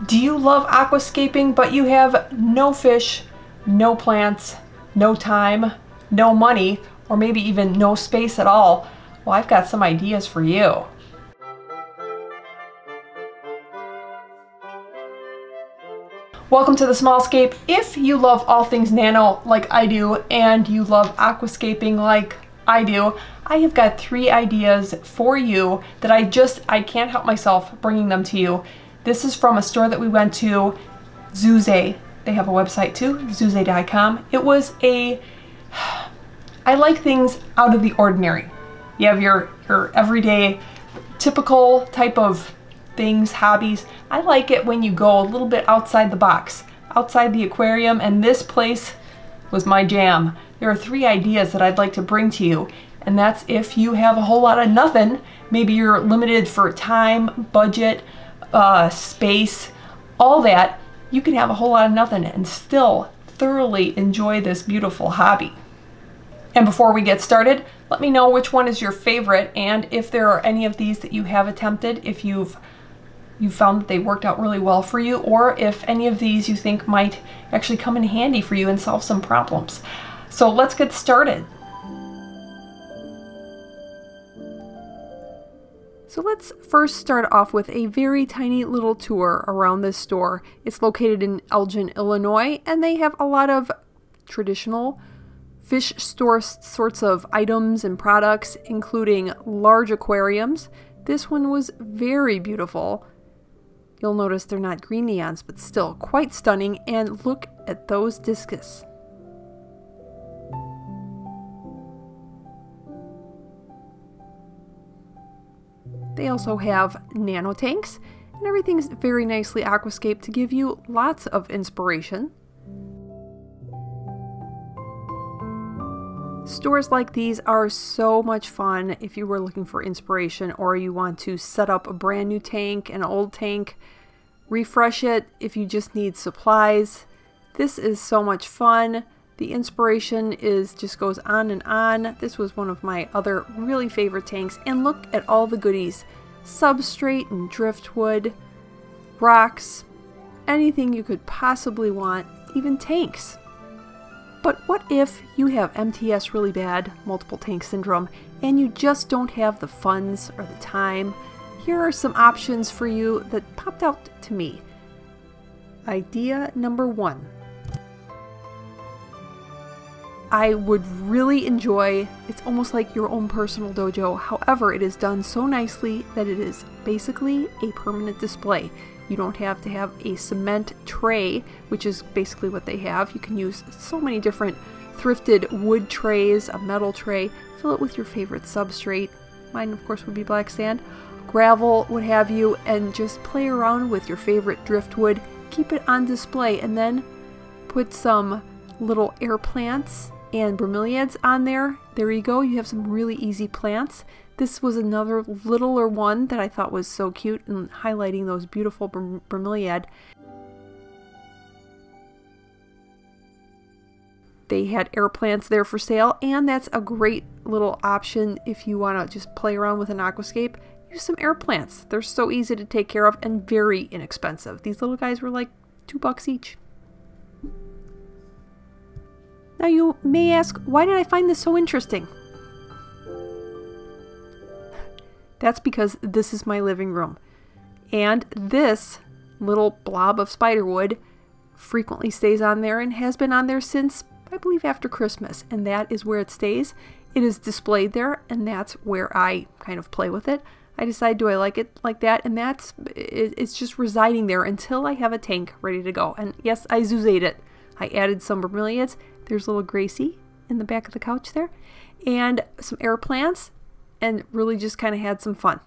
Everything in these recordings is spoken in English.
Do you love aquascaping but you have no fish, no plants, no time, no money, or maybe even no space at all? Well, I've got some ideas for you. Welcome to the Small Scape. If you love all things nano like I do, and you love aquascaping like I do, I have got 3 ideas for you that I can't help myself bringing them to you. This is from a store that we went to, Zooxae. They have a website too, zooxae.com. I like things out of the ordinary. You have your everyday, typical type of things, hobbies. I like it when you go a little bit outside the box, outside the aquarium, and this place was my jam. There are 3 ideas that I'd like to bring to you, and that's if you have a whole lot of nothing. Maybe you're limited for time, budget, space, all that. You can have a whole lot of nothing and still thoroughly enjoy this beautiful hobby. And before we get started, let me know which one is your favorite, and if there are any of these that you have attempted, if you've found that they worked out really well for you, or if any of these you think might actually come in handy for you and solve some problems. So let's get started. So let's first start off with a very tiny little tour around this store. It's located in Elgin, Illinois, and they have a lot of traditional fish store sorts of items and products, including large aquariums. This one was very beautiful. You'll notice they're not green neons, but still quite stunning, and look at those discus. They also have nano tanks, and everything's very nicely aquascaped to give you lots of inspiration. Stores like these are so much fun if you were looking for inspiration, or you want to set up a brand new tank, an old tank, refresh it if you just need supplies. This is so much fun. The inspiration just goes on and on. This was one of my other really favorite tanks, and look at all the goodies. Substrate and driftwood, rocks, anything you could possibly want, even tanks. But what if you have MTS really bad, multiple tank syndrome, and you just don't have the funds or the time? Here are some options for you that popped out to me. Idea number 1. I would really enjoy, it's almost like your own personal dojo, however it is done so nicely that it is basically a permanent display. You don't have to have a cement tray, which is basically what they have. You can use so many different thrifted wood trays, a metal tray, fill it with your favorite substrate. Mine of course would be black sand, gravel, what have you, and just play around with your favorite driftwood, keep it on display, and then put some little air plants and bromeliads on there. There you go, you have some really easy plants. This was another littler one that I thought was so cute, and highlighting those beautiful bromeliad. They had air plants there for sale, and that's a great little option if you want to just play around with an aquascape. Use some air plants. They're so easy to take care of and very inexpensive. These little guys were like $2 each. Now you may ask, why did I find this so interesting? That's because this is my living room, and this little blob of spiderwood frequently stays on there and has been on there since, I believe, after Christmas, and that is where it stays. It is displayed there, and that's where I kind of play with it. I decide, do I like it like that, and it's just residing there until I have a tank ready to go. And yes, I Zooxae'd it. I added some bromeliads. There's little Gracie in the back of the couch there, and some air plants, and really just kind of had some fun.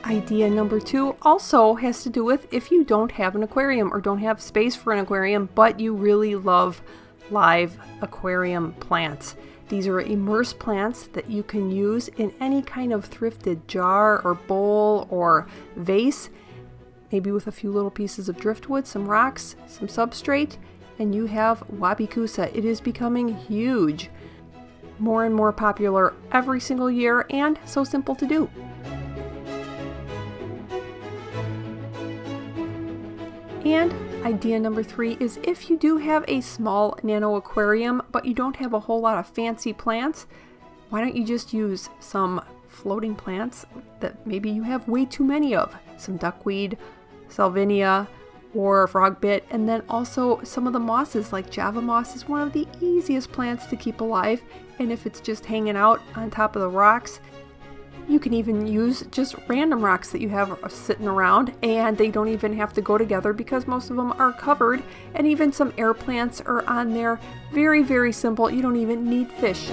Idea number 2 also has to do with if you don't have an aquarium or don't have space for an aquarium, but you really love live aquarium plants. These are immersed plants that you can use in any kind of thrifted jar or bowl or vase, maybe with a few little pieces of driftwood, some rocks, some substrate, and you have Wabikusa. It is becoming huge. More and more popular every single year, and so simple to do. And idea number 3 is if you do have a small nano aquarium, but you don't have a whole lot of fancy plants, why don't you just use some floating plants that maybe you have way too many of? Some duckweed, salvinia, or frogbit, and then also some of the mosses like Java moss is one of the easiest plants to keep alive, and if it's just hanging out on top of the rocks, you can even use just random rocks that you have sitting around, and they don't even have to go together because most of them are covered, and even some air plants are on there. Very, very simple. You don't even need fish.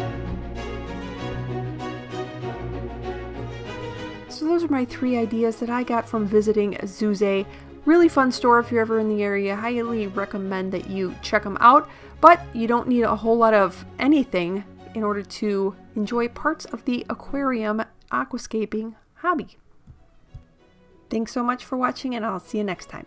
So those are my 3 ideas that I got from visiting Zooxae. Really fun store if you're ever in the area. Highly recommend that you check them out, but you don't need a whole lot of anything in order to enjoy parts of the aquarium aquascaping hobby. Thanks so much for watching, and I'll see you next time.